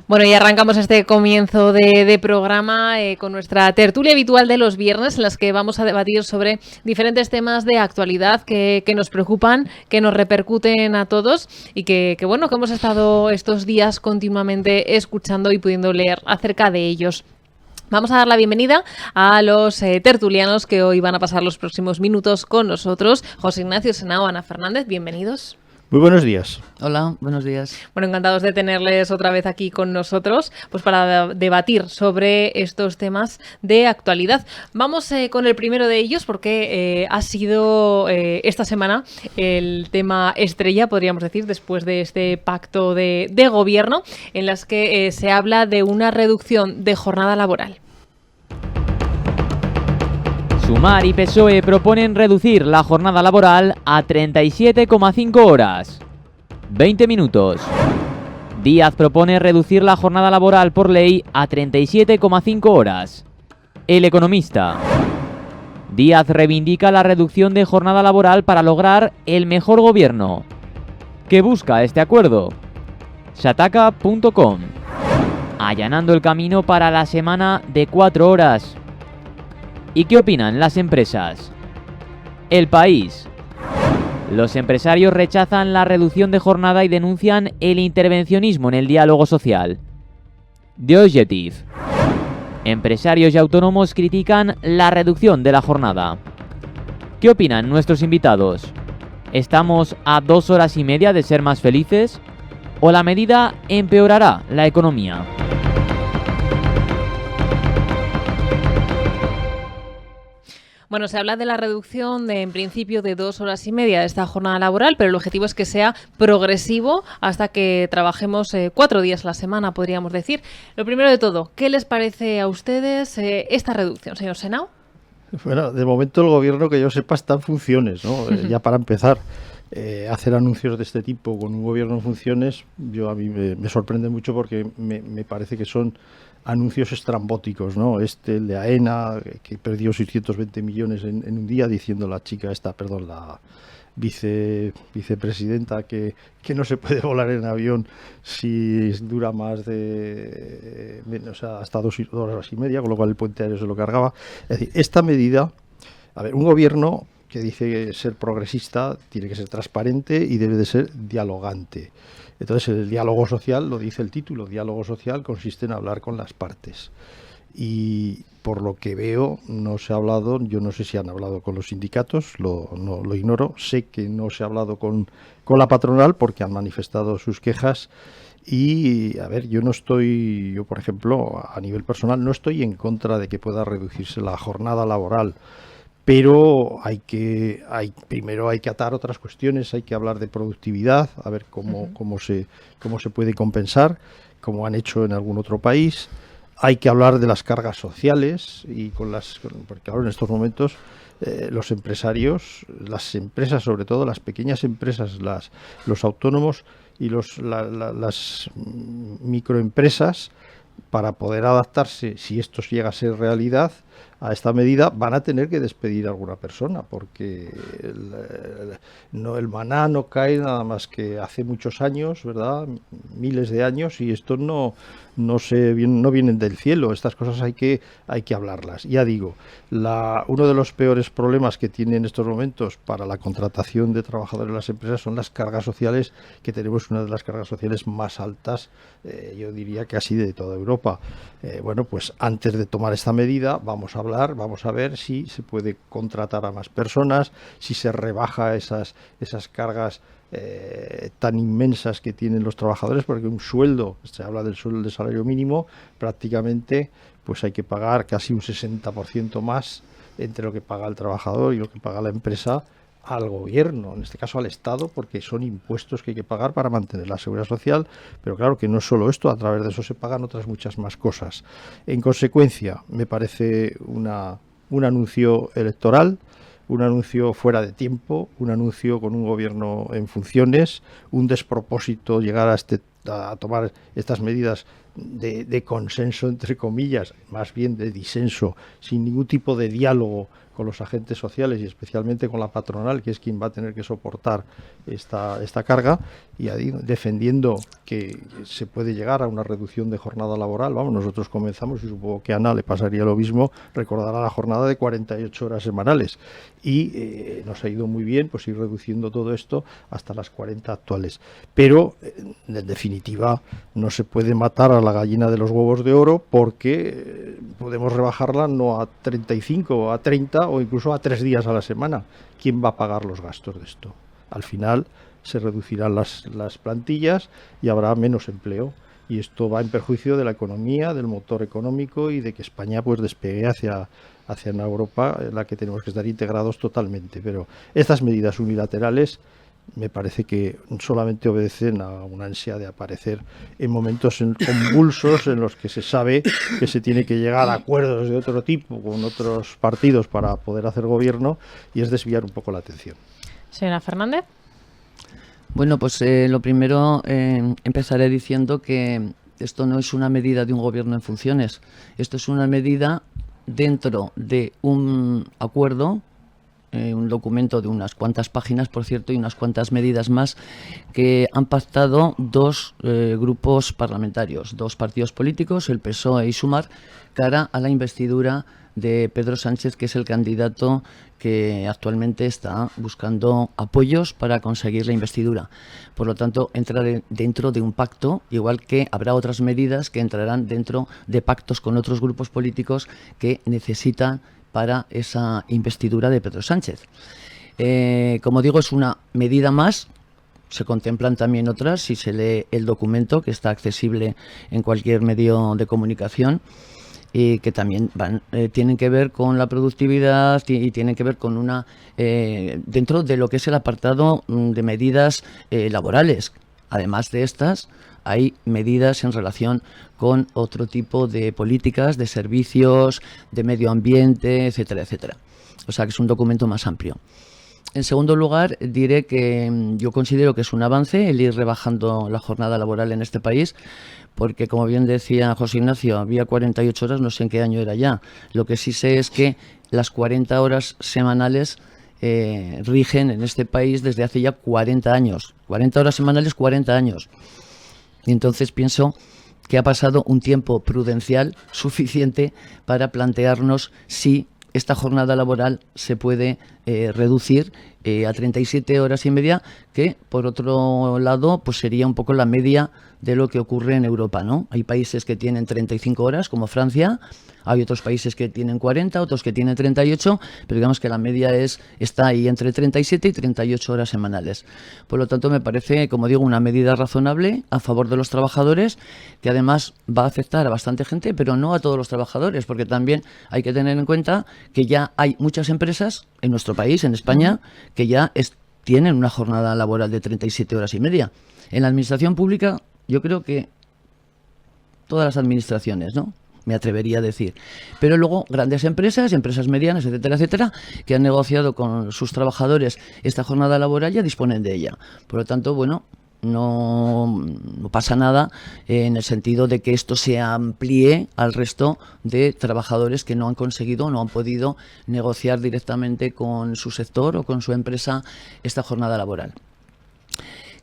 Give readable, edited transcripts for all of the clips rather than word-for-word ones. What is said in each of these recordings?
Bueno, y arrancamos este comienzo de programa con nuestra tertulia habitual de los viernes, en las que vamos a debatir sobre diferentes temas de actualidad que nos preocupan, que nos repercuten a todos y que hemos estado estos días continuamente escuchando y pudiendo leer acerca de ellos. Vamos a dar la bienvenida a los tertulianos que hoy van a pasar los próximos minutos con nosotros. José Ignacio Senao, Ana Fernández, bienvenidos. Muy buenos días. Hola, buenos días. Bueno, encantados de tenerles otra vez aquí con nosotros, pues para debatir sobre estos temas de actualidad. Vamos con el primero de ellos porque ha sido esta semana el tema estrella, podríamos decir, después de este pacto de gobierno, en las que se habla de una reducción de jornada laboral. Sumar y PSOE proponen reducir la jornada laboral a 37,5 horas. 20 minutos. Díaz propone reducir la jornada laboral por ley a 37,5 horas. El Economista. Díaz reivindica la reducción de jornada laboral para lograr el mejor gobierno. ¿Qué busca este acuerdo? Shataka.com. Allanando el camino para la semana de 4 horas. ¿Y qué opinan las empresas? El País. Los empresarios rechazan la reducción de jornada y denuncian el intervencionismo en el diálogo social. The Objective. Empresarios y autónomos critican la reducción de la jornada. ¿Qué opinan nuestros invitados? ¿Estamos a 2 horas y media de ser más felices? ¿O la medida empeorará la economía? Bueno, se habla de la reducción en principio de 2 horas y media de esta jornada laboral, pero el objetivo es que sea progresivo hasta que trabajemos 4 días a la semana, podríamos decir. Lo primero de todo, ¿qué les parece a ustedes esta reducción, señor Senao? Bueno, de momento el gobierno, que yo sepa, está en funciones, ¿no? Ya para empezar, hacer anuncios de este tipo con un gobierno en funciones, a mí me sorprende mucho porque me parece que son anuncios estrambóticos, ¿no? El de AENA, que perdió 620 millones en un día, diciendo la vicepresidenta que no se puede volar en avión si dura más hasta 2 horas y media, con lo cual el puente aéreo se lo cargaba. Es decir, esta medida, un gobierno que dice ser progresista tiene que ser transparente y debe de ser dialogante. Entonces el diálogo social, lo dice el título, diálogo social consiste en hablar con las partes. Y por lo que veo no se ha hablado, yo no sé si han hablado con los sindicatos, lo ignoro, sé que no se ha hablado con la patronal porque han manifestado sus quejas. Y yo por ejemplo, a nivel personal no estoy en contra de que pueda reducirse la jornada laboral. Pero primero hay que atar otras cuestiones, hay que hablar de productividad, a ver cómo se puede compensar, como han hecho en algún otro país. Hay que hablar de las cargas sociales porque ahora en estos momentos los empresarios, las empresas, sobre todo las pequeñas empresas, los autónomos y las microempresas, para poder adaptarse, si esto llega a ser realidad, a esta medida, van a tener que despedir a alguna persona, porque el maná no cae nada más que hace muchos años, ¿verdad? Miles de años, y esto no vienen del cielo. Estas cosas hay que hablarlas. Ya digo, uno de los peores problemas que tiene en estos momentos para la contratación de trabajadores en las empresas son las cargas sociales, que tenemos una de las cargas sociales más altas, yo diría que casi de toda Europa. Pues antes de tomar esta medida vamos a ver si se puede contratar a más personas, si se rebaja esas cargas tan inmensas que tienen los trabajadores, porque un sueldo, se habla del sueldo de salario mínimo, prácticamente pues hay que pagar casi un 60% más entre lo que paga el trabajador y lo que paga la empresa al gobierno, en este caso al Estado, porque son impuestos que hay que pagar para mantener la seguridad social, pero claro que no es solo esto, a través de eso se pagan otras muchas más cosas. En consecuencia, me parece un anuncio electoral, un anuncio fuera de tiempo, un anuncio con un gobierno en funciones, un despropósito llegar a tomar estas medidas de consenso, entre comillas, más bien de disenso, sin ningún tipo de diálogo con los agentes sociales y especialmente con la patronal, que es quien va a tener que soportar esta carga, y ahí defendiendo que se puede llegar a una reducción de jornada laboral. Vamos, nosotros comenzamos, y supongo que a Ana le pasaría lo mismo, recordará la jornada de 48 horas semanales, y nos ha ido muy bien pues ir reduciendo todo esto hasta las 40 actuales. Pero, en definitiva, no se puede matar a la gallina de los huevos de oro, porque podemos rebajarla no a 35, a 30 o incluso a 3 días a la semana. ¿Quién va a pagar los gastos de esto? Al final se reducirán las plantillas y habrá menos empleo. Y esto va en perjuicio de la economía, del motor económico y de que España pues despegue hacia una Europa en la que tenemos que estar integrados totalmente. Pero estas medidas unilaterales me parece que solamente obedecen a una ansia de aparecer en momentos convulsos en los que se sabe que se tiene que llegar a acuerdos de otro tipo con otros partidos para poder hacer gobierno, y es desviar un poco la atención. Señora Fernández. Bueno, pues lo primero empezaré diciendo que esto no es una medida de un gobierno en funciones. Esto es una medida dentro de un acuerdo, un documento de unas cuantas páginas, por cierto, y unas cuantas medidas más que han pactado dos grupos parlamentarios, dos partidos políticos, el PSOE y Sumar, cara a la investidura de Pedro Sánchez, que es el candidato que actualmente está buscando apoyos para conseguir la investidura. Por lo tanto, entra dentro de un pacto, igual que habrá otras medidas que entrarán dentro de pactos con otros grupos políticos que necesitan para esa investidura de Pedro Sánchez. Como digo, es una medida más. Se contemplan también otras si se lee el documento, que está accesible en cualquier medio de comunicación, y que también tienen que ver con la productividad y tienen que ver con una dentro de lo que es el apartado de medidas laborales. Además de estas, hay medidas en relación con otro tipo de políticas, de servicios, de medio ambiente, etcétera, etcétera. O sea que es un documento más amplio. En segundo lugar, diré que yo considero que es un avance el ir rebajando la jornada laboral en este país, porque, como bien decía José Ignacio, había 48 horas, no sé en qué año era ya. Lo que sí sé es que las 40 horas semanales rigen en este país desde hace ya 40 años. 40 horas semanales, 40 años. Y entonces pienso que ha pasado un tiempo prudencial suficiente para plantearnos si esta jornada laboral se puede reducir a 37 horas y media, que por otro lado pues sería un poco la media de lo que ocurre en Europa, ¿no? Hay países que tienen 35 horas, como Francia, hay otros países que tienen 40, otros que tienen 38, pero digamos que la media está ahí entre 37 y 38 horas semanales. Por lo tanto, me parece, como digo, una medida razonable a favor de los trabajadores, que además va a afectar a bastante gente, pero no a todos los trabajadores, porque también hay que tener en cuenta que ya hay muchas empresas en nuestro país, en España, que ya tienen una jornada laboral de 37 horas y media. En la administración pública, yo creo que todas las administraciones, ¿no?, me atrevería a decir. Pero luego grandes empresas, empresas medianas, etcétera, etcétera, que han negociado con sus trabajadores esta jornada laboral, ya disponen de ella. Por lo tanto, bueno, no pasa nada en el sentido de que esto se amplíe al resto de trabajadores que no han conseguido, no han podido negociar directamente con su sector o con su empresa esta jornada laboral.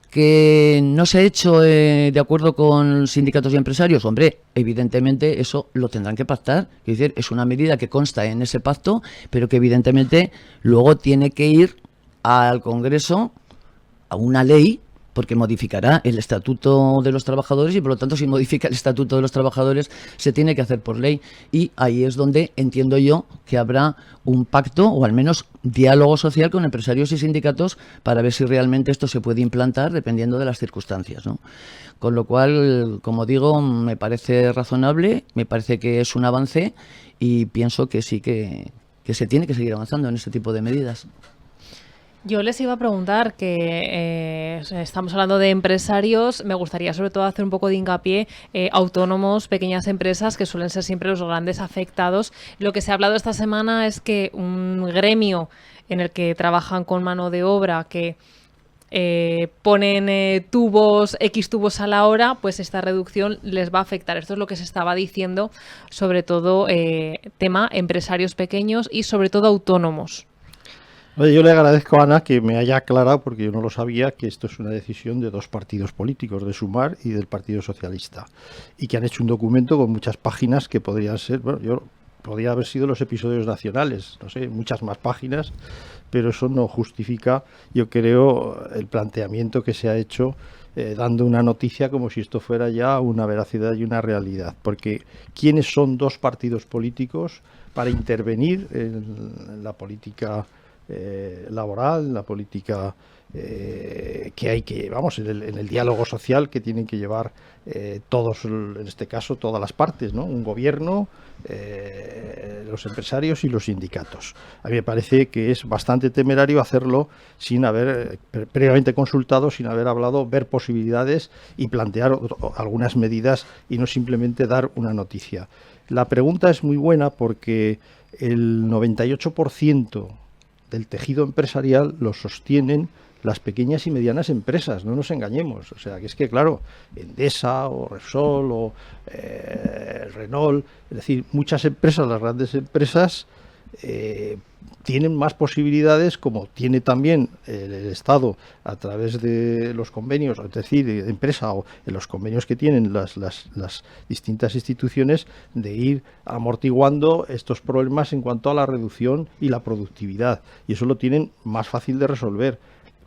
¿Que no se ha hecho de acuerdo con sindicatos y empresarios? Hombre, evidentemente eso lo tendrán que pactar. Es decir, es una medida que consta en ese pacto, pero que evidentemente luego tiene que ir al Congreso, a una ley, porque modificará el Estatuto de los Trabajadores y, por lo tanto, si modifica el Estatuto de los Trabajadores, se tiene que hacer por ley. Y ahí es donde entiendo yo que habrá un pacto, o al menos diálogo social con empresarios y sindicatos, para ver si realmente esto se puede implantar dependiendo de las circunstancias, ¿no? Con lo cual, como digo, me parece razonable, me parece que es un avance y pienso que sí que se tiene que seguir avanzando en este tipo de medidas. Yo les iba a preguntar que estamos hablando de empresarios, me gustaría sobre todo hacer un poco de hincapié autónomos, pequeñas empresas que suelen ser siempre los grandes afectados. Lo que se ha hablado esta semana es que un gremio en el que trabajan con mano de obra que ponen tubos, X tubos a la hora, pues esta reducción les va a afectar. Esto es lo que se estaba diciendo, sobre todo tema empresarios pequeños y sobre todo autónomos. Oye, yo le agradezco a Ana que me haya aclarado, porque yo no lo sabía, que esto es una decisión de dos partidos políticos, de Sumar y del Partido Socialista, y que han hecho un documento con muchas páginas que podrían ser, bueno, podría haber sido los episodios nacionales, no sé, muchas más páginas, pero eso no justifica, yo creo, el planteamiento que se ha hecho dando una noticia como si esto fuera ya una veracidad y una realidad, porque ¿quiénes son dos partidos políticos para intervenir en la política laboral, la política que hay que, vamos, en el diálogo social que tienen que llevar todos, en este caso, todas las partes, ¿no? Un gobierno, los empresarios y los sindicatos. A mí me parece que es bastante temerario hacerlo sin haber previamente consultado, sin haber hablado, ver posibilidades y plantear algunas medidas y no simplemente dar una noticia. La pregunta es muy buena porque el 98% del tejido empresarial lo sostienen las pequeñas y medianas empresas, no nos engañemos. O sea, que es que, claro, Endesa o Repsol o Renault, es decir, muchas empresas, las grandes empresas, tienen más posibilidades, como tiene también el Estado a través de los convenios, es decir, de empresa o en los convenios que tienen las distintas instituciones, de ir amortiguando estos problemas en cuanto a la reducción y la productividad. Y eso lo tienen más fácil de resolver.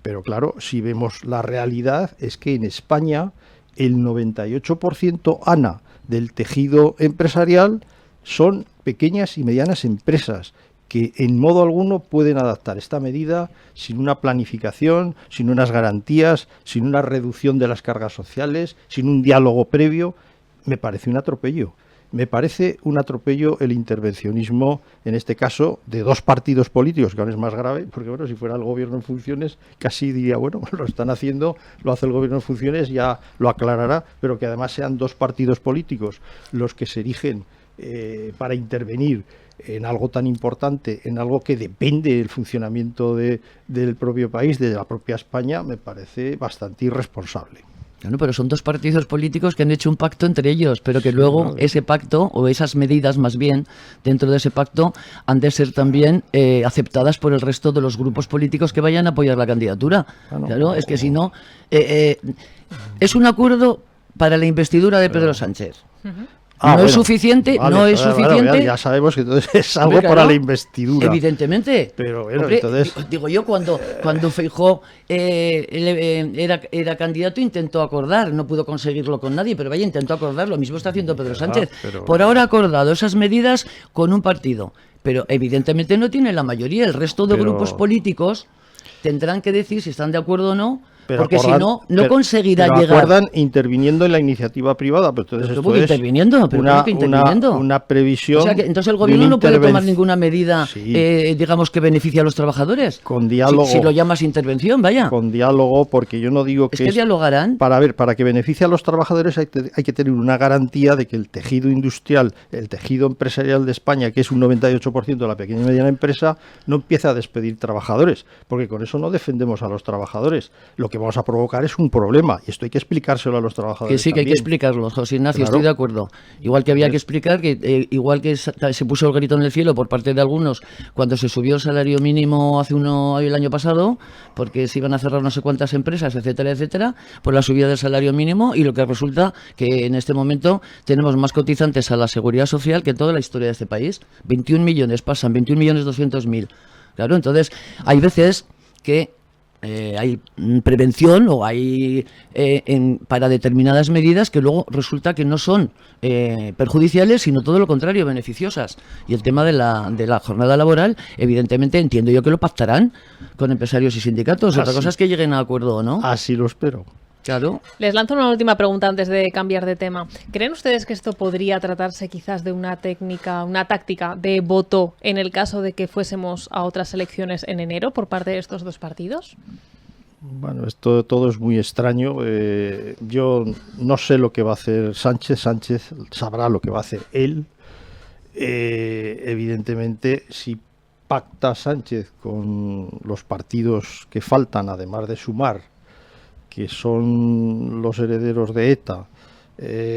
Pero claro, si vemos la realidad, es que en España el 98%, Ana, del tejido empresarial son pequeñas y medianas empresas que en modo alguno pueden adaptar esta medida sin una planificación, sin unas garantías, sin una reducción de las cargas sociales, sin un diálogo previo. Me parece un atropello. Me parece un atropello el intervencionismo, en este caso, de dos partidos políticos, que aún es más grave, porque bueno, si fuera el gobierno en funciones, casi diría, bueno, lo están haciendo, lo hace el gobierno en funciones, ya lo aclarará, pero que además sean dos partidos políticos los que se erigen para intervenir en algo tan importante, en algo que depende del funcionamiento del propio país, de la propia España, me parece bastante irresponsable. Bueno, pero son dos partidos políticos que han hecho un pacto entre ellos, pero que luego ese pacto, o esas medidas más bien, dentro de ese pacto, han de ser también aceptadas por el resto de los grupos políticos que vayan a apoyar la candidatura. Claro, es que si no, es un acuerdo para la investidura de Pedro Sánchez. No es suficiente, vale, no es suficiente. Ya sabemos que entonces es algo para la investidura. Evidentemente. Pero bueno, hombre, entonces... Digo yo, cuando Feijóo era candidato, intentó acordar, no pudo conseguirlo con nadie, pero vaya, intentó acordar, lo mismo está haciendo Pedro Sánchez. Por ahora ha acordado esas medidas con un partido, pero evidentemente no tiene la mayoría. El resto de grupos políticos tendrán que decir si están de acuerdo o no. Porque si no, no conseguirá llegar. Acuerdan interviniendo en la iniciativa privada. Pero entonces esto es interviniendo, una previsión. O sea, que entonces el gobierno no puede tomar ninguna medida, digamos, que beneficie a los trabajadores. Con diálogo. Si lo llamas intervención, vaya. Con diálogo, porque yo no digo que. Es que dialogarán. Para que beneficie a los trabajadores hay que tener una garantía de que el tejido industrial, el tejido empresarial de España, que es un 98% de la pequeña y mediana empresa, no empiece a despedir trabajadores. Porque con eso no defendemos a los trabajadores. Lo que vamos a provocar es un problema, y esto hay que explicárselo a los trabajadores. Que sí, también. Que hay que explicarlo, José Ignacio, claro. Estoy de acuerdo. Igual que había que explicar que igual que se puso el grito en el cielo por parte de algunos cuando se subió el salario mínimo el año pasado, porque se iban a cerrar no sé cuántas empresas, etcétera, etcétera, por la subida del salario mínimo, y lo que resulta que en este momento tenemos más cotizantes a la seguridad social que en toda la historia de este país. 21 millones pasan, 21.200.000. Claro, entonces hay veces que hay prevención o hay para determinadas medidas que luego resulta que no son perjudiciales, sino todo lo contrario, beneficiosas. Y el tema de la jornada laboral, evidentemente entiendo yo que lo pactarán con empresarios y sindicatos. Otra cosa es que lleguen a acuerdo o no. Así lo espero. Claro. Les lanzo una última pregunta antes de cambiar de tema. ¿Creen ustedes que esto podría tratarse quizás de una táctica de voto en el caso de que fuésemos a otras elecciones en enero por parte de estos dos partidos? Bueno, esto todo es muy extraño. Yo no sé lo que va a hacer Sánchez. Sánchez sabrá lo que va a hacer él. Evidentemente, si pacta Sánchez con los partidos que faltan, además de Sumar, que son los herederos de ETA,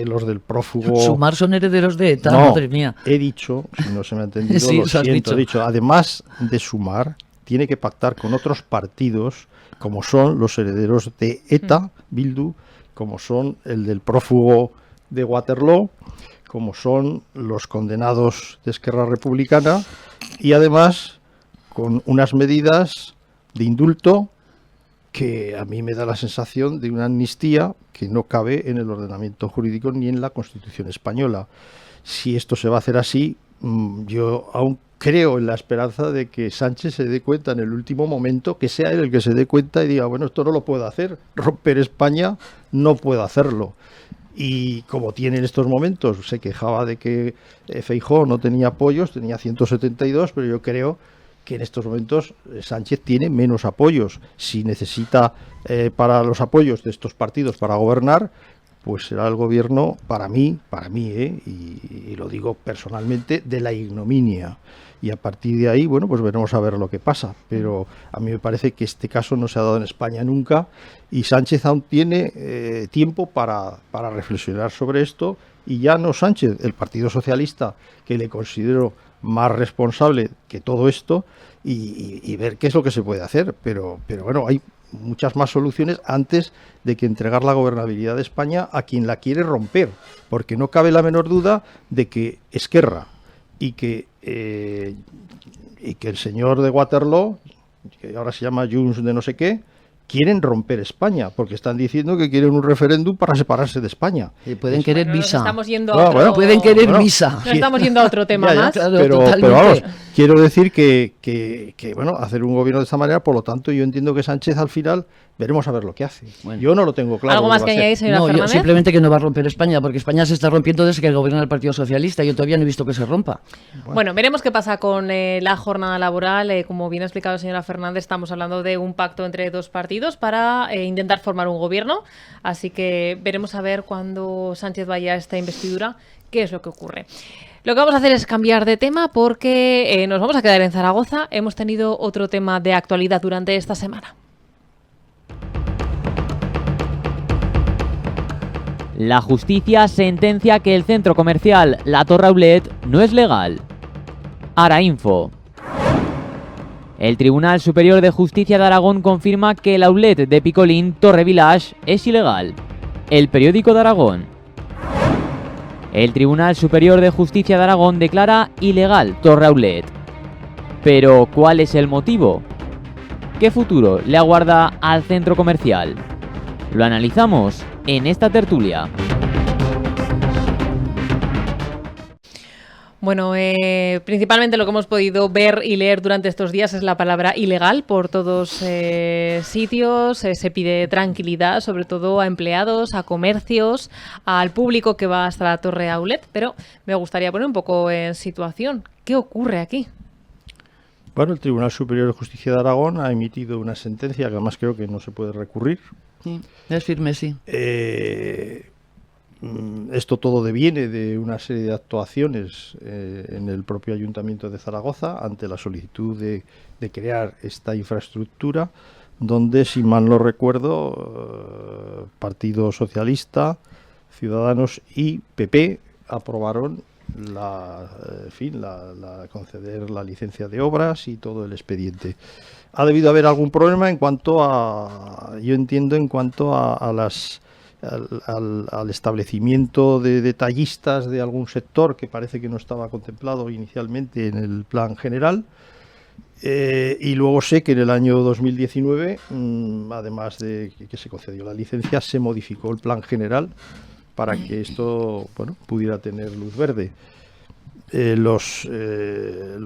los del prófugo... Sumar son herederos de ETA, No, madre mía. he dicho, si no se me ha entendido, Sí, lo lo has siento, he dicho. dicho, además de Sumar, tiene que pactar con otros partidos, como son los herederos de ETA, Bildu, como son el del prófugo de Waterloo, como son los condenados de Esquerra Republicana, y además con unas medidas de indulto que a mí me da la sensación de una amnistía que no cabe en el ordenamiento jurídico ni en la Constitución española. Si esto se va a hacer así, yo aún creo en la esperanza de que Sánchez se dé cuenta en el último momento, que sea él el que se dé cuenta y diga, bueno, esto no lo puedo hacer, romper España no puedo hacerlo. Y como tiene en estos momentos, se quejaba de que Feijóo no tenía apoyos, tenía 172, pero yo creo que en estos momentos Sánchez tiene menos apoyos. Si necesita para los apoyos de estos partidos para gobernar, pues será el gobierno, para mí, y lo digo personalmente, de la ignominia. Y a partir de ahí, bueno, pues veremos a ver lo que pasa. Pero a mí me parece que este caso no se ha dado en España nunca y Sánchez aún tiene tiempo para reflexionar sobre esto. Y ya no Sánchez, el Partido Socialista, que le considero más responsable que todo esto, y ver qué es lo que se puede hacer. Pero bueno, hay muchas más soluciones antes de que entregar la gobernabilidad de España a quien la quiere romper, porque no cabe la menor duda de que Esquerra y que el señor de Waterloo, que ahora se llama Junts de no sé qué, quieren romper España, porque están diciendo que quieren un referéndum para separarse de España. Y pueden querer Bueno, nos visa. estamos yendo a No, otro... bueno, Pueden querer Bueno, visa. Nos estamos yendo a otro tema Ya, más. claro. pero Totalmente. vamos, quiero decir que bueno, hacer un gobierno de esta manera, por lo tanto, yo entiendo que Sánchez al final veremos a ver lo que hace. Bueno. Yo no lo tengo claro. ¿Algo lo más va que a hacer. añadir, señora No, yo Fernández? simplemente que no va a romper España, porque España se está rompiendo desde que gobierna el Partido Socialista. Yo todavía no he visto que se rompa. Bueno, veremos qué pasa con la jornada laboral. Como bien ha explicado la señora Fernández, estamos hablando de un pacto entre dos partidos para intentar formar un gobierno. Así que veremos a ver cuando Sánchez vaya a esta investidura qué es lo que ocurre. Lo que vamos a hacer es cambiar de tema porque nos vamos a quedar en Zaragoza. Hemos tenido otro tema de actualidad durante esta semana. La justicia sentencia que el centro comercial La Torre Aulet no es legal. Arainfo. El Tribunal Superior de Justicia de Aragón confirma que el outlet de Picolín Torre Village es ilegal. El Periódico de Aragón. El Tribunal Superior de Justicia de Aragón declara ilegal Torre Aulet. Pero, ¿cuál es el motivo? ¿Qué futuro le aguarda al centro comercial? Lo analizamos en esta tertulia. Bueno, principalmente lo que hemos podido ver y leer durante estos días es la palabra ilegal por todos sitios. Se pide tranquilidad, sobre todo a empleados, a comercios, al público que va hasta la Torre Aulet. Pero me gustaría poner un poco en situación. ¿Qué ocurre aquí? Bueno, el Tribunal Superior de Justicia de Aragón ha emitido una sentencia que además creo que no se puede recurrir. Sí, es firme, sí. Esto todo deviene de una serie de actuaciones en el propio Ayuntamiento de Zaragoza ante la solicitud de crear esta infraestructura, donde, si mal no recuerdo, Partido Socialista, Ciudadanos y PP aprobaron conceder la licencia de obras y todo el expediente. Ha debido haber algún problema en cuanto a, yo entiendo, en cuanto a las al establecimiento de detallistas de algún sector que parece que no estaba contemplado inicialmente en el plan general. Y luego sé que en el año 2019, además de que se concedió la licencia, se modificó el plan general para que esto, bueno, pudiera tener luz verde. Los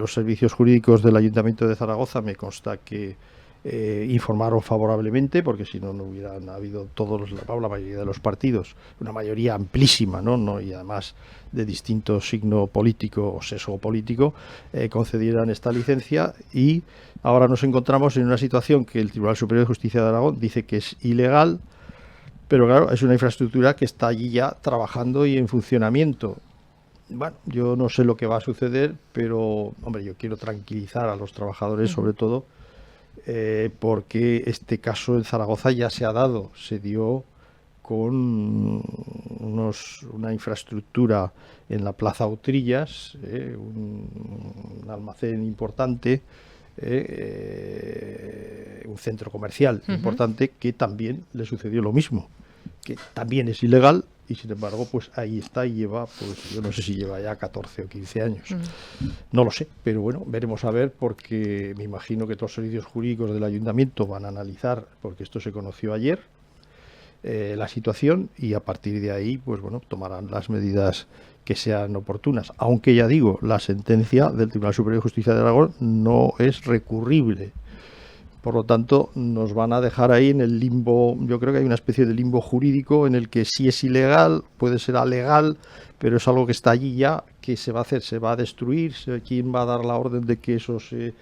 servicios jurídicos del Ayuntamiento de Zaragoza me consta que informaron favorablemente, porque si no, no hubieran habido la mayoría de los partidos, una mayoría amplísima, ¿no? Y además de distinto signo político o sesgo político, concedieran esta licencia, y ahora nos encontramos en una situación que el Tribunal Superior de Justicia de Aragón dice que es ilegal, pero claro, es una infraestructura que está allí ya trabajando y en funcionamiento. Bueno, yo no sé lo que va a suceder, pero, hombre, yo quiero tranquilizar a los trabajadores, sobre todo, porque este caso en Zaragoza ya se dio con una infraestructura en la Plaza Utrillas, un almacén importante, un centro comercial importante, que también le sucedió lo mismo, que también es ilegal y sin embargo pues ahí está y lleva, pues yo no sé si lleva ya 14 o 15 años, no lo sé, pero bueno, veremos a ver, porque me imagino que todos los servicios jurídicos del ayuntamiento van a analizar, porque esto se conoció ayer, la situación, y a partir de ahí pues bueno, tomarán las medidas que sean oportunas, aunque ya digo, la sentencia del Tribunal Superior de Justicia de Aragón no es recurrible. Por lo tanto, nos van a dejar ahí en el limbo. Yo creo que hay una especie de limbo jurídico en el que sí es ilegal, puede ser alegal, pero es algo que está allí ya, que se va a hacer, se va a destruir. ¿Quién va a dar la orden de que eso se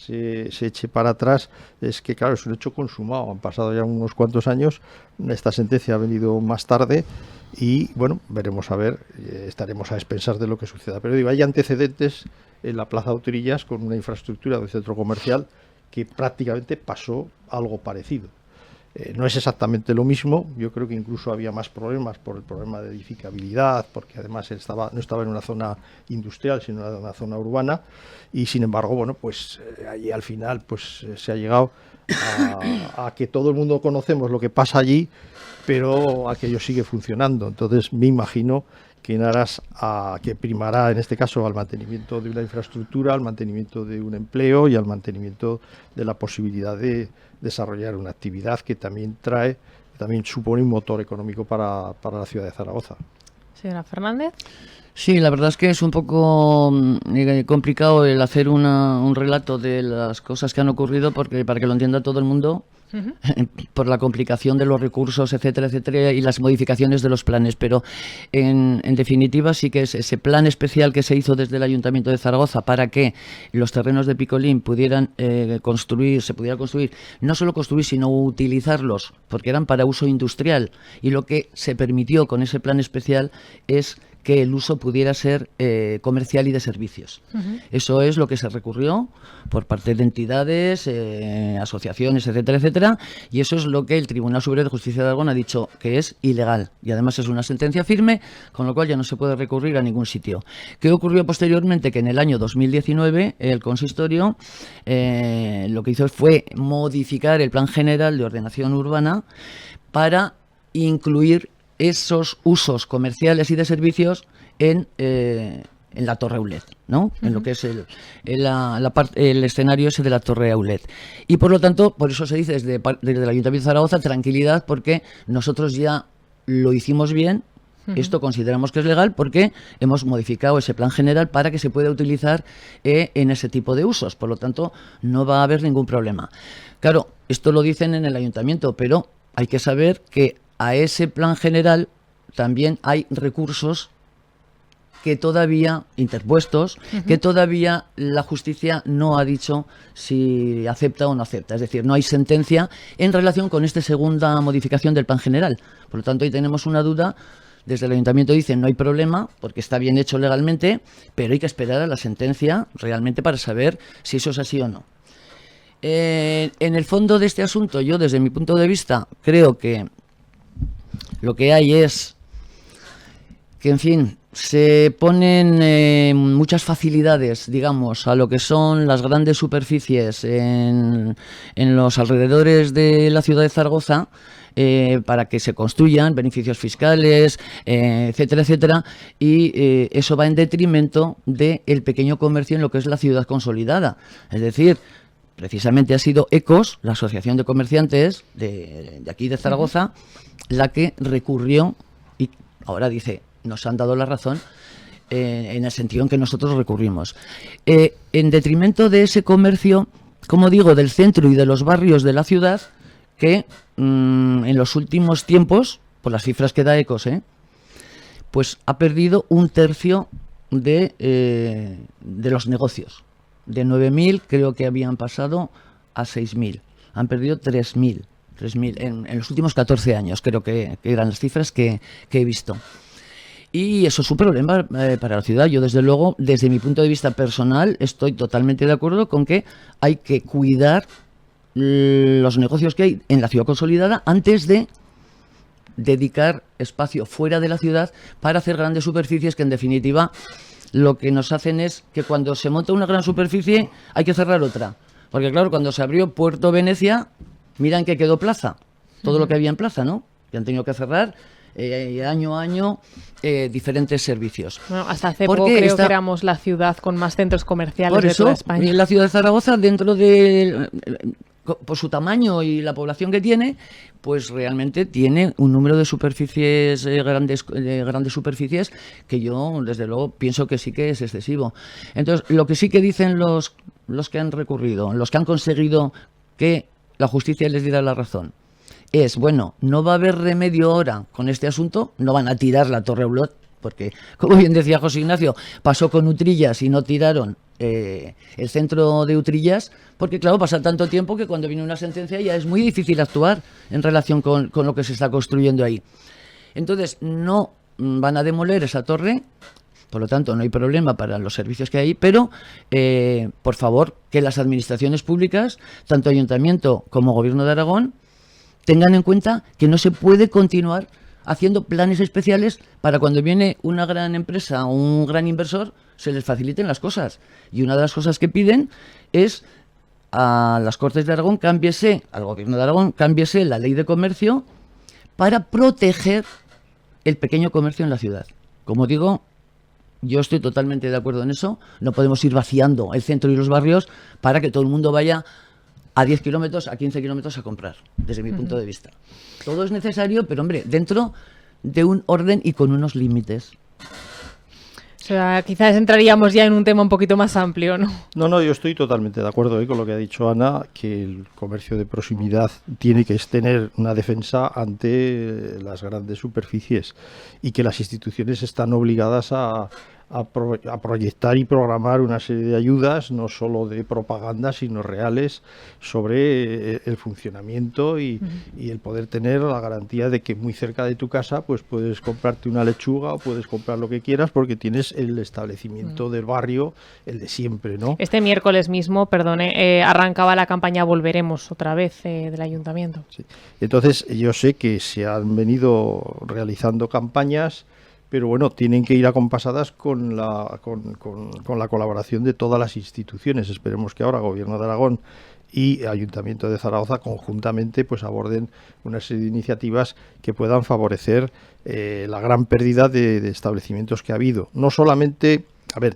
eche para atrás? Es que claro, es un hecho consumado, han pasado ya unos cuantos años, esta sentencia ha venido más tarde y bueno, veremos a ver, estaremos a expensas de lo que suceda. Pero digo, hay antecedentes en la Plaza Utrillas con una infraestructura de centro comercial que prácticamente pasó algo parecido. No es exactamente lo mismo, yo creo que incluso había más problemas por el problema de edificabilidad, porque además no estaba en una zona industrial, sino en una zona urbana, y sin embargo, bueno, pues allí al final pues se ha llegado a que todo el mundo conocemos lo que pasa allí, pero aquello sigue funcionando. Entonces me imagino que en aras a que primará en este caso al mantenimiento de una infraestructura, al mantenimiento de un empleo y al mantenimiento de la posibilidad de desarrollar una actividad que también supone un motor económico para la ciudad de Zaragoza. Señora Fernández. Sí, la verdad es que es un poco complicado el hacer un relato de las cosas que han ocurrido, porque para que lo entienda todo el mundo, por la complicación de los recursos, etcétera, etcétera, y las modificaciones de los planes. Pero en definitiva sí que es ese plan especial que se hizo desde el Ayuntamiento de Zaragoza para que los terrenos de Picolín pudieran se pudiera construir, no solo construir, sino utilizarlos, porque eran para uso industrial. Y lo que se permitió con ese plan especial es que el uso pudiera ser comercial y de servicios. Eso es lo que se recurrió por parte de entidades, asociaciones, etcétera, etcétera, y eso es lo que el Tribunal Superior de Justicia de Aragón ha dicho que es ilegal, y además es una sentencia firme, con lo cual ya no se puede recurrir a ningún sitio. ¿Qué ocurrió posteriormente? Que en el año 2019 el consistorio lo que hizo fue modificar el Plan General de Ordenación Urbana para incluir esos usos comerciales y de servicios en la Torre Aulet, ¿no? En lo que es el escenario ese de la Torre Aulet. Y por lo tanto, por eso se dice desde el Ayuntamiento de Zaragoza, tranquilidad, porque nosotros ya lo hicimos bien. Esto consideramos que es legal porque hemos modificado ese plan general para que se pueda utilizar en ese tipo de usos. Por lo tanto, no va a haber ningún problema. Claro, esto lo dicen en el ayuntamiento, pero hay que saber que a ese plan general también hay recursos que todavía interpuestos, que todavía la justicia no ha dicho si acepta o no acepta. Es decir, no hay sentencia en relación con esta segunda modificación del plan general. Por lo tanto, ahí tenemos una duda. Desde el ayuntamiento dicen no hay problema porque está bien hecho legalmente, pero hay que esperar a la sentencia realmente para saber si eso es así o no. En el fondo de este asunto, yo desde mi punto de vista creo que lo que hay es que, en fin, se ponen muchas facilidades, digamos, a lo que son las grandes superficies en los alrededores de la ciudad de Zaragoza, para que se construyan beneficios fiscales, etcétera, etcétera, y eso va en detrimento del pequeño comercio en lo que es la ciudad consolidada. Es decir, precisamente ha sido ECOS, la Asociación de Comerciantes de aquí de Zaragoza, la que recurrió y ahora dice, nos han dado la razón en el sentido en que nosotros recurrimos. En detrimento de ese comercio, como digo, del centro y de los barrios de la ciudad, que en los últimos tiempos, por las cifras que da ECOS, pues ha perdido 1/3 de los negocios. De 9.000 creo que habían pasado a 6.000. Han perdido 3.000 en los últimos 14 años, creo que eran las cifras que he visto. Y eso es un problema para la ciudad. Yo, desde luego, desde mi punto de vista personal, estoy totalmente de acuerdo con que hay que cuidar los negocios que hay en la ciudad consolidada antes de dedicar espacio fuera de la ciudad para hacer grandes superficies que en definitiva lo que nos hacen es que cuando se monta una gran superficie hay que cerrar otra. Porque claro, cuando se abrió Puerto Venecia, miran que quedó plaza, todo lo que había en plaza, ¿no? Y han tenido que cerrar año a año diferentes servicios. Bueno, hasta hace poco creo que éramos la ciudad con más centros comerciales de toda España. La ciudad de Zaragoza, dentro de por su tamaño y la población que tiene, pues realmente tiene un número de superficies, grandes superficies, que yo desde luego pienso que sí que es excesivo. Entonces, lo que sí que dicen los que han recurrido, los que han conseguido que la justicia les diera la razón, es, bueno, no va a haber remedio ahora con este asunto, no van a tirar la Torre Olot, porque, como bien decía José Ignacio, pasó con Utrillas y no tiraron el centro de Utrillas, porque claro, pasa tanto tiempo que cuando viene una sentencia ya es muy difícil actuar en relación con lo que se está construyendo ahí. Entonces, no van a demoler esa torre, por lo tanto no hay problema para los servicios que hay, pero por favor, que las administraciones públicas, tanto Ayuntamiento como Gobierno de Aragón, tengan en cuenta que no se puede continuar haciendo planes especiales para cuando viene una gran empresa o un gran inversor se les faciliten las cosas. Y una de las cosas que piden es a las Cortes de Aragón, al Gobierno de Aragón, cámbiese la ley de comercio para proteger el pequeño comercio en la ciudad. Como digo, yo estoy totalmente de acuerdo en eso. No podemos ir vaciando el centro y los barrios para que todo el mundo vaya a 10 kilómetros, a 15 kilómetros a comprar, desde mi punto de vista. Todo es necesario, pero hombre, dentro de un orden y con unos límites. O sea, quizás entraríamos ya en un tema un poquito más amplio, ¿no? No, yo estoy totalmente de acuerdo con lo que ha dicho Ana, que el comercio de proximidad tiene que tener una defensa ante las grandes superficies y que las instituciones están obligadas a proyectar y programar una serie de ayudas, no solo de propaganda, sino reales, sobre el funcionamiento y el poder tener la garantía de que muy cerca de tu casa pues puedes comprarte una lechuga o puedes comprar lo que quieras porque tienes el establecimiento del barrio, el de siempre, ¿no? Este miércoles mismo, arrancaba la campaña Volveremos otra vez del Ayuntamiento. Sí. Entonces, yo sé que se han venido realizando campañas, pero bueno, tienen que ir acompasadas con la colaboración de todas las instituciones. Esperemos que ahora Gobierno de Aragón y Ayuntamiento de Zaragoza conjuntamente pues aborden una serie de iniciativas que puedan favorecer la gran pérdida de establecimientos que ha habido. No solamente,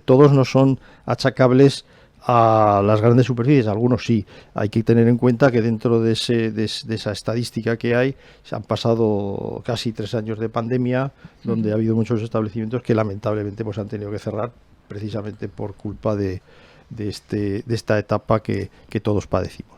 todos no son achacables a las grandes superficies, algunos sí. Hay que tener en cuenta que dentro de esa estadística que hay, se han pasado casi 3 años de pandemia, donde ha habido muchos establecimientos que lamentablemente pues han tenido que cerrar precisamente por culpa de esta etapa que todos padecimos.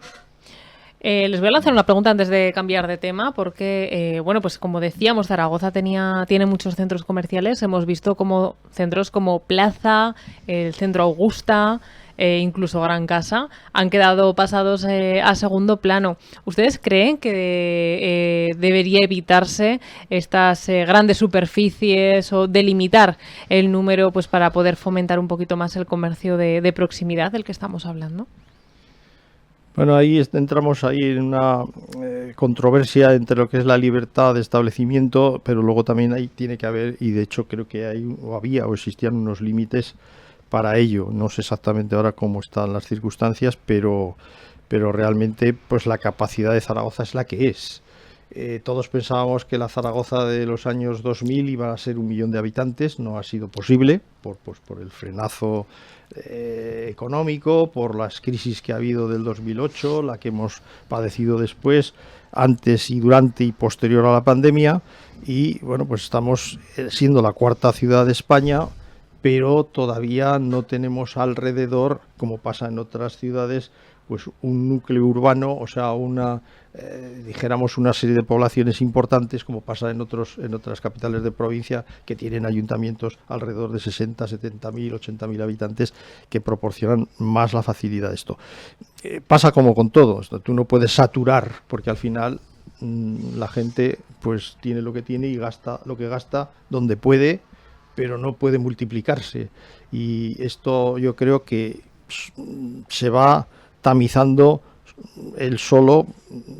Les voy a lanzar una pregunta antes de cambiar de tema, porque, pues como decíamos, Zaragoza tiene muchos centros comerciales. Hemos visto como centros como Plaza, el Centro Augusta, incluso Gran Casa, han quedado pasados a segundo plano. ¿Ustedes creen que debería evitarse estas grandes superficies o delimitar el número pues para poder fomentar un poquito más el comercio de proximidad del que estamos hablando? Bueno, ahí entramos en una controversia entre lo que es la libertad de establecimiento, pero luego también ahí tiene que haber, y de hecho creo que existían unos límites para ello. No sé exactamente ahora cómo están las circunstancias, pero realmente pues la capacidad de Zaragoza es la que es. Todos pensábamos que la Zaragoza de los años 2000 iba a ser 1 millón de habitantes, no ha sido posible por el frenazo económico, por las crisis que ha habido del 2008, la que hemos padecido después, antes y durante y posterior a la pandemia, y bueno, pues estamos siendo la 4ª ciudad de España, pero todavía no tenemos alrededor, como pasa en otras ciudades, pues un núcleo urbano, o sea, una serie de poblaciones importantes, como pasa en otras capitales de provincia que tienen ayuntamientos alrededor de 60, 70.000, 80.000 habitantes, que proporcionan más la facilidad de esto. Pasa como con todo, tú no puedes saturar, porque al final la gente pues tiene lo que tiene y gasta lo que gasta donde puede, pero no puede multiplicarse, y esto yo creo que se va tamizando él solo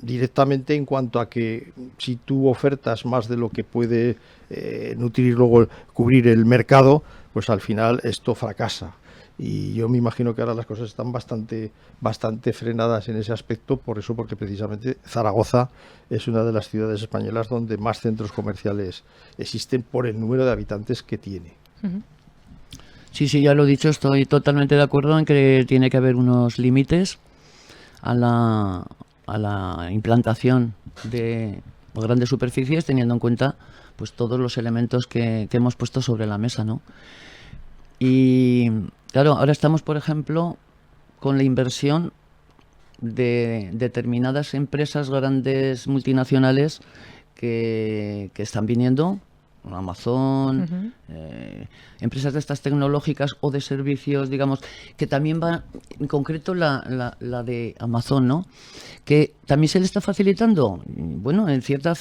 directamente en cuanto a que si tú ofertas más de lo que puede nutrir luego cubrir el mercado, pues al final esto fracasa. Y yo me imagino que ahora las cosas están bastante frenadas en ese aspecto, por eso, porque precisamente Zaragoza es una de las ciudades españolas donde más centros comerciales existen por el número de habitantes que tiene. Sí, ya lo he dicho, estoy totalmente de acuerdo en que tiene que haber unos límites a la implantación de grandes superficies, teniendo en cuenta pues todos los elementos que hemos puesto sobre la mesa, ¿no? Y claro, ahora estamos, por ejemplo, con la inversión de determinadas empresas grandes multinacionales que están viniendo, Amazon, empresas de estas tecnológicas o de servicios, digamos, que también va, en concreto la de Amazon, ¿no? Que también se le está facilitando, bueno, en cierta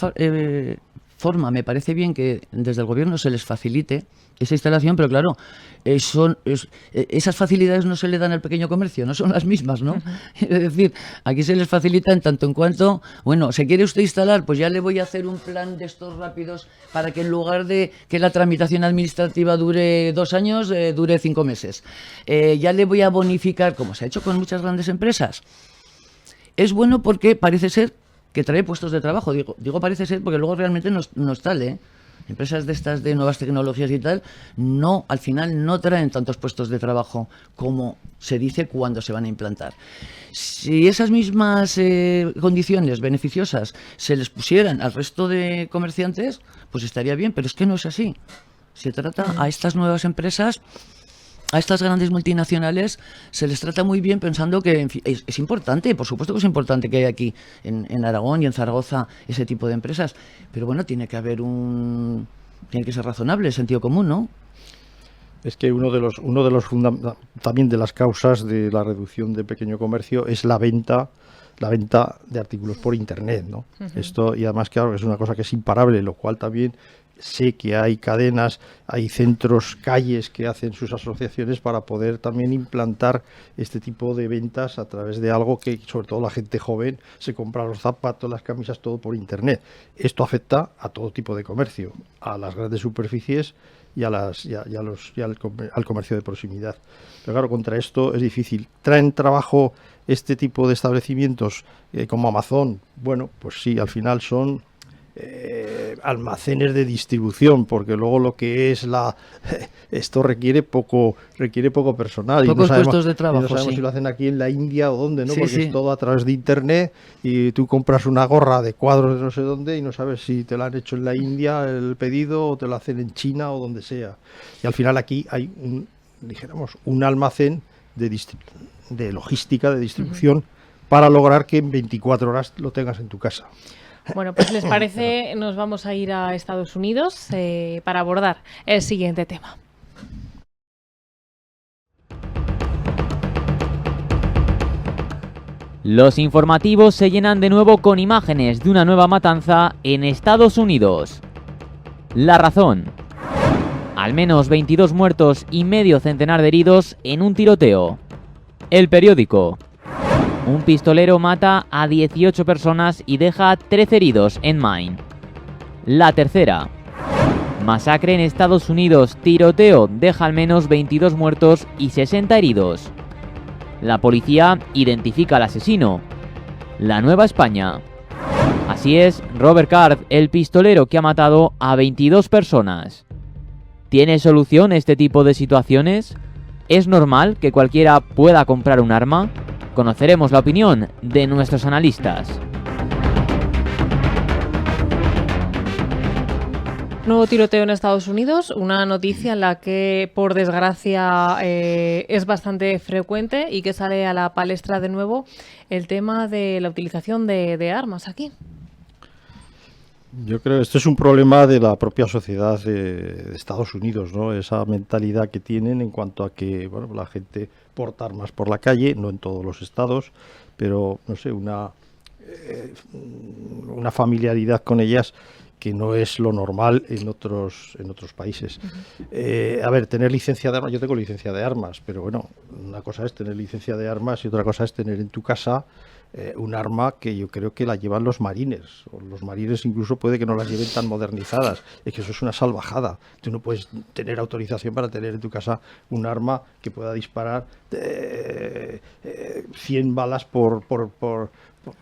forma me parece bien que desde el gobierno se les facilite esa instalación, pero claro, esas facilidades no se le dan al pequeño comercio, no son las mismas, ¿no? Es decir, aquí se les facilita en tanto en cuanto, bueno, ¿se quiere usted instalar? Pues ya le voy a hacer un plan de estos rápidos para que en lugar de que la tramitación administrativa dure 2 años, dure 5 meses. Ya le voy a bonificar, como se ha hecho con muchas grandes empresas. Es bueno porque parece ser que trae puestos de trabajo. Digo parece ser porque luego realmente no es tal, ¿eh? Empresas de estas de nuevas tecnologías y tal, al final no traen tantos puestos de trabajo como se dice cuando se van a implantar. Si esas mismas condiciones beneficiosas se les pusieran al resto de comerciantes, pues estaría bien, pero es que no es así. Se trata a estas nuevas empresas, a estas grandes multinacionales, se les trata muy bien pensando que en fin, es importante, por supuesto que es importante que haya aquí en Aragón y en Zaragoza ese tipo de empresas, pero bueno, tiene que ser razonable, sentido común, ¿no? Es que uno de los también de las causas de la reducción de pequeño comercio es la venta de artículos por internet, ¿no? Esto, y además, claro, es una cosa que es imparable, lo cual también sé que hay cadenas, hay centros, calles que hacen sus asociaciones para poder también implantar este tipo de ventas a través de algo que, sobre todo la gente joven, se compra los zapatos, las camisas, todo por internet. Esto afecta a todo tipo de comercio, a las grandes superficies y al comercio de proximidad. Pero claro, contra esto es difícil. ¿Traen trabajo este tipo de establecimientos como Amazon? Bueno, pues sí, al final son almacenes de distribución, porque luego lo que es esto requiere poco personal. Pocos y no sabemos, puestos de trabajo, no sabemos sí. si lo hacen aquí en la India o dónde, ¿no? Sí, Porque sí. es todo a través de internet y tú compras una gorra de cuadros de no sé dónde y no sabes si te la han hecho en la India el pedido o te lo hacen en China o donde sea. Y al final aquí hay un almacén de logística, de distribución, para lograr que en 24 horas lo tengas en tu casa. Bueno, pues les parece, nos vamos a ir a Estados Unidos para abordar el siguiente tema. Los informativos se llenan de nuevo con imágenes de una nueva matanza en Estados Unidos. La razón. Al menos 22 muertos y medio centenar de heridos en un tiroteo. El periódico. Un pistolero mata a 18 personas y deja 13 heridos en Maine. La tercera. Masacre en Estados Unidos. Tiroteo deja al menos 22 muertos y 60 heridos. La policía identifica al asesino. La Nueva España. Así es, Robert Card, el pistolero que ha matado a 22 personas. ¿Tiene solución este tipo de situaciones? ¿Es normal que cualquiera pueda comprar un arma? Conoceremos la opinión de nuestros analistas. Nuevo tiroteo en Estados Unidos, una noticia en la que, por desgracia, es bastante frecuente y que sale a la palestra de nuevo el tema de la utilización de armas aquí. Yo creo que esto es un problema de la propia sociedad de Estados Unidos, ¿no? Esa mentalidad que tienen en cuanto a que, bueno, la gente porta armas por la calle, no en todos los estados, pero, no sé, una familiaridad con ellas que no es lo normal en otros países. A ver, tener licencia de armas, yo tengo licencia de armas, pero bueno, una cosa es tener licencia de armas y otra cosa es tener en tu casa un arma que yo creo que la llevan los marines, o los marines incluso puede que no las lleven tan modernizadas. Es que eso es una salvajada. Tú no puedes tener autorización para tener en tu casa un arma que pueda disparar 100 balas por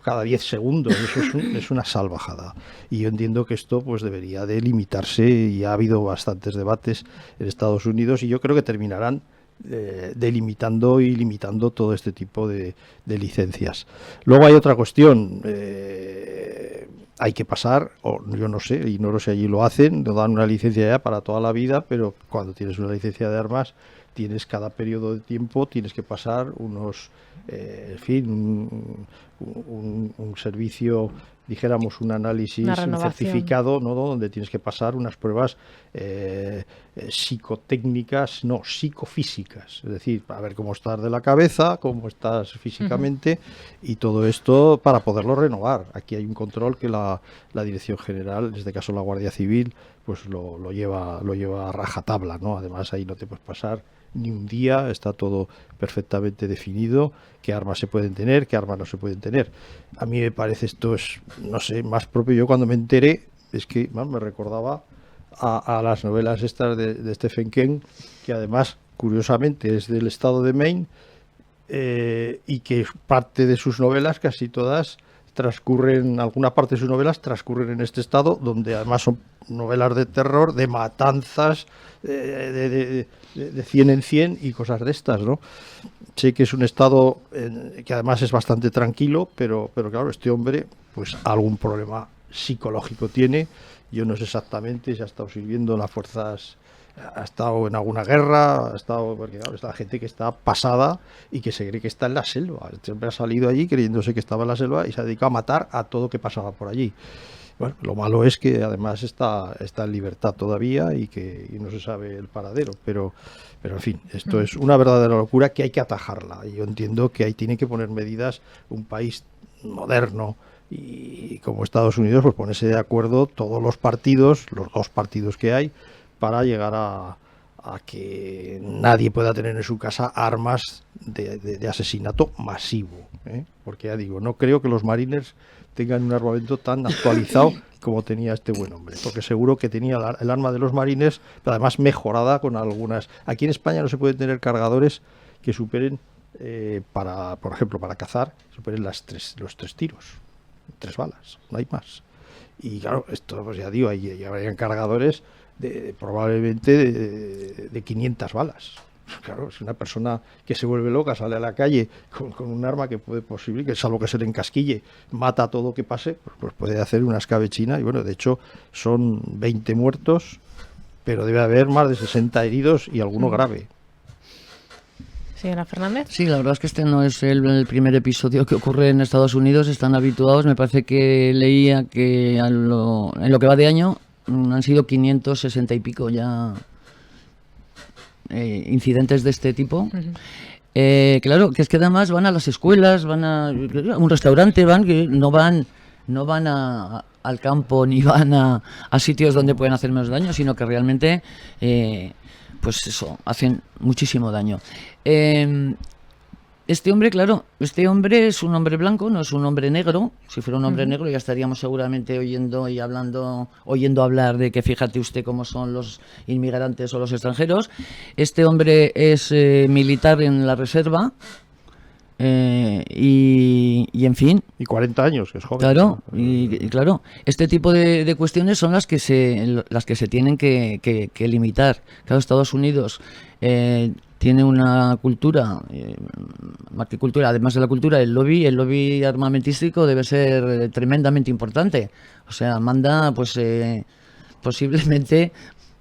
cada 10 segundos. Eso es una salvajada. Y yo entiendo que esto pues debería de limitarse, y ha habido bastantes debates en Estados Unidos, y yo creo que terminarán delimitando y limitando todo este tipo de licencias. Luego hay otra cuestión, hay que pasar, o yo no sé, ignoro si allí lo hacen, no dan una licencia ya para toda la vida, pero cuando tienes una licencia de armas, tienes cada periodo de tiempo, tienes que pasar unos, en fin, un servicio, dijéramos, un análisis, un certificado, ¿no? Donde tienes que pasar unas pruebas psicotécnicas, no, psicofísicas, es decir, para ver cómo estás de la cabeza, cómo estás físicamente, y todo esto para poderlo renovar. Aquí hay un control que la Dirección General, en este caso la Guardia Civil, pues lo lleva a rajatabla, ¿no? Además ahí no te puedes pasar ni un día, está todo perfectamente definido, qué armas se pueden tener, qué armas no se pueden tener. A mí me parece esto es, no sé, más propio. Yo cuando me enteré, es que me recordaba a las novelas estas de Stephen King, que además, curiosamente, es del estado de Maine, y que parte de sus novelas, casi todas, alguna parte de sus novelas transcurren en este estado, donde además son novelas de terror, de matanzas, de 100 en 100 y cosas de estas, ¿no? Sé que es un estado que además es bastante tranquilo, pero claro, este hombre pues algún problema psicológico tiene. Yo no sé exactamente si ha estado sirviendo en las fuerzas, ha estado en alguna guerra, porque claro, es la gente que está pasada y que se cree que está en la selva. Este hombre ha salido allí creyéndose que estaba en la selva y se ha dedicado a matar a todo que pasaba por allí. Bueno, lo malo es que además está en libertad todavía y no se sabe el paradero, pero en fin, esto es una verdadera locura que hay que atajarla. Y yo entiendo que ahí tiene que poner medidas un país moderno y como Estados Unidos, pues ponerse de acuerdo todos los partidos, los dos partidos que hay, para llegar a que nadie pueda tener en su casa armas de asesinato masivo, ¿eh? Porque ya digo, no creo que los marines tengan un armamento tan actualizado como tenía este buen hombre, porque seguro que tenía el arma de los marines, pero además mejorada con algunas. Aquí en España no se pueden tener cargadores que superen, por ejemplo, para cazar, superen los 3 tiros, 3 balas, no hay más. Y claro, esto pues ya digo, ahí habrían cargadores probablemente de 500 balas. Claro, es una persona que se vuelve loca, sale a la calle con un arma que puede posible, que salvo que se le encasquille, mata a todo que pase, pues puede hacer una escabechina. Y bueno, de hecho son 20 muertos, pero debe haber más de 60 heridos y alguno grave. Señora Fernández. Sí, la verdad es que este no es el primer episodio que ocurre en Estados Unidos. Están habituados, me parece que leía que en lo que va de año han sido 560 y pico ya incidentes de este tipo. Claro, que es que además van a las escuelas, van a un restaurante, que no van al campo ni van a sitios donde pueden hacer menos daño, sino que realmente pues eso, hacen muchísimo daño. Este hombre, claro, es un hombre blanco, no es un hombre negro. Si fuera un hombre negro ya estaríamos seguramente oyendo hablar de que fíjate usted cómo son los inmigrantes o los extranjeros. Este hombre es militar en la reserva y en fin. Y 40 años, que es joven. Claro, y claro, este tipo de cuestiones son las que se tienen que limitar. Claro, Estados Unidos tiene una cultura, más que cultura, además de la cultura, el lobby armamentístico debe ser tremendamente importante. O sea, manda pues posiblemente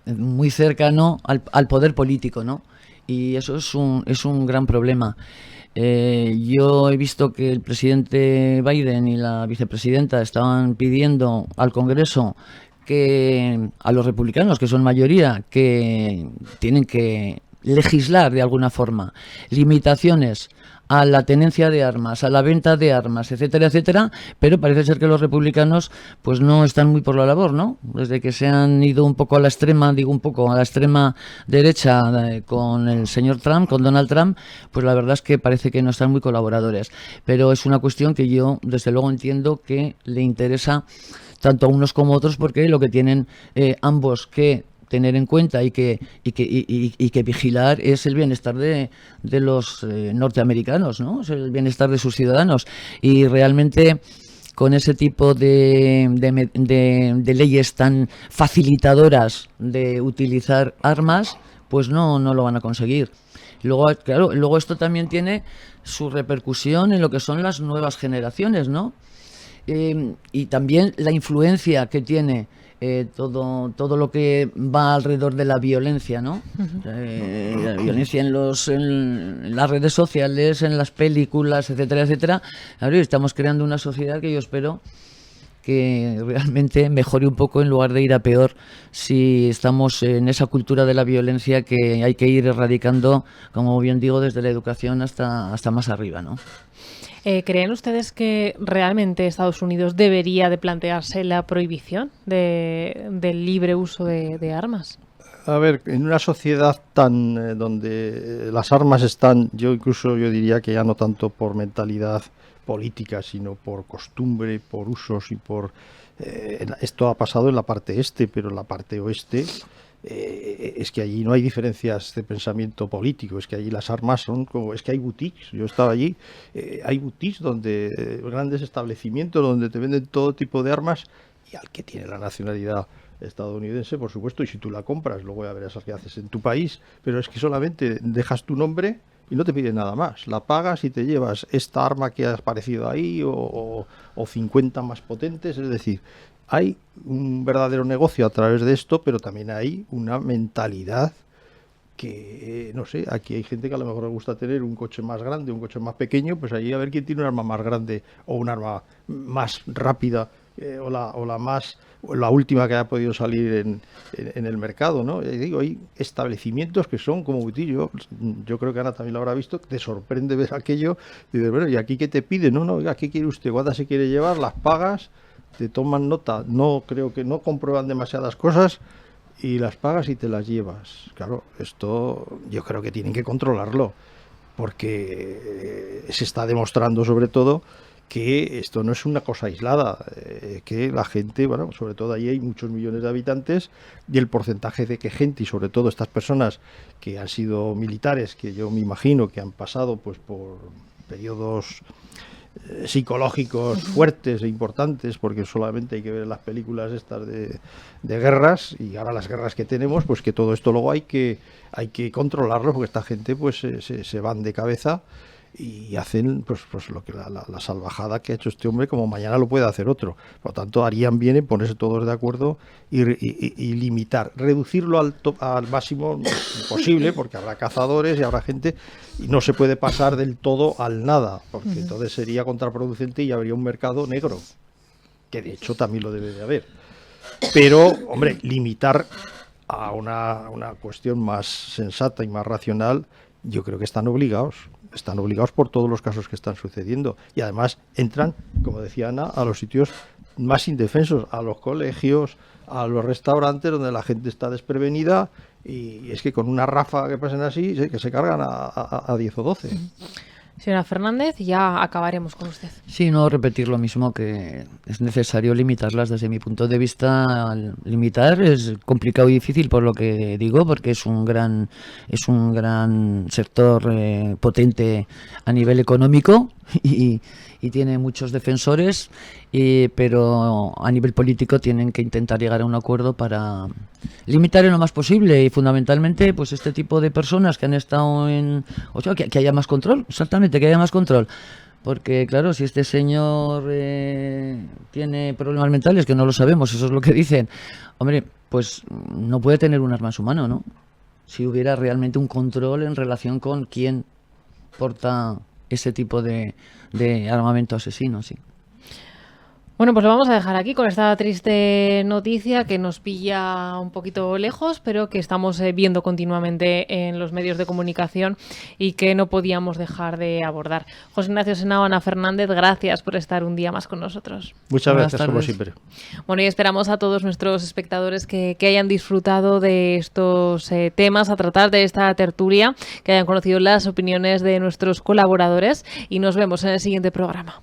muy cercano al poder político, ¿no? Y eso es un gran problema. Yo he visto que el presidente Biden y la vicepresidenta estaban pidiendo al Congreso que a los republicanos, que son mayoría, que tienen que legislar de alguna forma limitaciones a la tenencia de armas, a la venta de armas, etcétera, etcétera, pero parece ser que los republicanos pues no están muy por la labor, ¿no? Desde que se han ido un poco a la extrema, a la extrema derecha con el señor Trump, con Donald Trump, pues la verdad es que parece que no están muy colaboradores. Pero es una cuestión que yo, desde luego, entiendo que le interesa tanto a unos como a otros, porque lo que tienen ambos que tener en cuenta y que vigilar es el bienestar de los norteamericanos, ¿no? Es el bienestar de sus ciudadanos. Y realmente con ese tipo de leyes tan facilitadoras de utilizar armas, pues no lo van a conseguir. Luego, claro, luego esto también tiene su repercusión en lo que son las nuevas generaciones, ¿no? Y también la influencia que tiene todo lo que va alrededor de la violencia, ¿no? La violencia en las redes sociales, en las películas, etcétera, etcétera. Ahora estamos creando una sociedad que yo espero que realmente mejore un poco en lugar de ir a peor, si estamos en esa cultura de la violencia que hay que ir erradicando, como bien digo, desde la educación hasta más arriba, ¿no? ¿Creen ustedes que realmente Estados Unidos debería de plantearse la prohibición del libre uso de armas? A ver, en una sociedad tan donde las armas están, yo diría que ya no tanto por mentalidad política, sino por costumbre, por usos y por... esto ha pasado en la parte este, pero en la parte oeste... es que allí no hay diferencias de pensamiento político, es que allí las armas son como, es que hay boutiques, yo estaba allí, hay boutiques donde, grandes establecimientos donde te venden todo tipo de armas, y al que tiene la nacionalidad estadounidense, por supuesto, y si tú la compras, luego ya verás qué haces en tu país, pero es que solamente dejas tu nombre y no te piden nada más, la pagas y te llevas esta arma que has aparecido ahí o 50 más potentes, es decir, hay un verdadero negocio a través de esto, pero también hay una mentalidad que, no sé, aquí hay gente que a lo mejor le gusta tener un coche más grande, un coche más pequeño, pues allí a ver quién tiene un arma más grande o un arma más rápida o la última que haya podido salir en el mercado, ¿no? Y digo, hay establecimientos que son como butillo. Yo creo que Ana también lo habrá visto, te sorprende ver aquello, y dices, bueno, ¿y aquí qué te pide? No, oiga, ¿qué quiere usted? ¿Cuántas se quiere llevar? Las pagas, te toman nota, creo que no comprueban demasiadas cosas y las pagas y te las llevas. Claro, esto yo creo que tienen que controlarlo, porque se está demostrando sobre todo que esto no es una cosa aislada, que la gente, bueno, sobre todo allí hay muchos millones de habitantes, y el porcentaje de que gente, y sobre todo estas personas que han sido militares, que yo me imagino que han pasado pues por periodos psicológicos fuertes e importantes, porque solamente hay que ver las películas estas de guerras, y ahora las guerras que tenemos, pues que todo esto luego hay que controlarlo, porque esta gente pues se van de cabeza y hacen pues lo que la salvajada que ha hecho este hombre, como mañana lo puede hacer otro. Por lo tanto, harían bien en ponerse todos de acuerdo y limitar, reducirlo al máximo posible, porque habrá cazadores y habrá gente, y no se puede pasar del todo al nada, porque entonces sería contraproducente y habría un mercado negro, que de hecho también lo debe de haber. Pero, hombre, limitar a una cuestión más sensata y más racional, yo creo que están obligados por todos los casos que están sucediendo, y además entran, como decía Ana, a los sitios más indefensos, a los colegios, a los restaurantes donde la gente está desprevenida, y es que con una ráfaga que pasen así, que se cargan a 10 o 12. Señora Fernández, ya acabaremos con usted. Sí, no repetir lo mismo, que es necesario limitarlas desde mi punto de vista. Limitar es complicado y difícil, por lo que digo, porque es un gran sector potente a nivel económico y tiene muchos defensores, pero a nivel político tienen que intentar llegar a un acuerdo para limitar en lo más posible, y fundamentalmente pues este tipo de personas que han estado que haya más control, exactamente, que haya más control. Porque claro, si este señor tiene problemas mentales, que no lo sabemos, eso es lo que dicen, hombre, pues no puede tener un arma en su mano, ¿no? Si hubiera realmente un control en relación con quién porta ese tipo de armamento asesino, sí. Bueno, pues lo vamos a dejar aquí con esta triste noticia que nos pilla un poquito lejos, pero que estamos viendo continuamente en los medios de comunicación y que no podíamos dejar de abordar. José Ignacio Senao, Ana Fernández, gracias por estar un día más con nosotros. Muchas Buenas gracias, como tardes. siempre. Bueno, y esperamos a todos nuestros espectadores que hayan disfrutado de estos temas a tratar de esta tertulia, que hayan conocido las opiniones de nuestros colaboradores y nos vemos en el siguiente programa.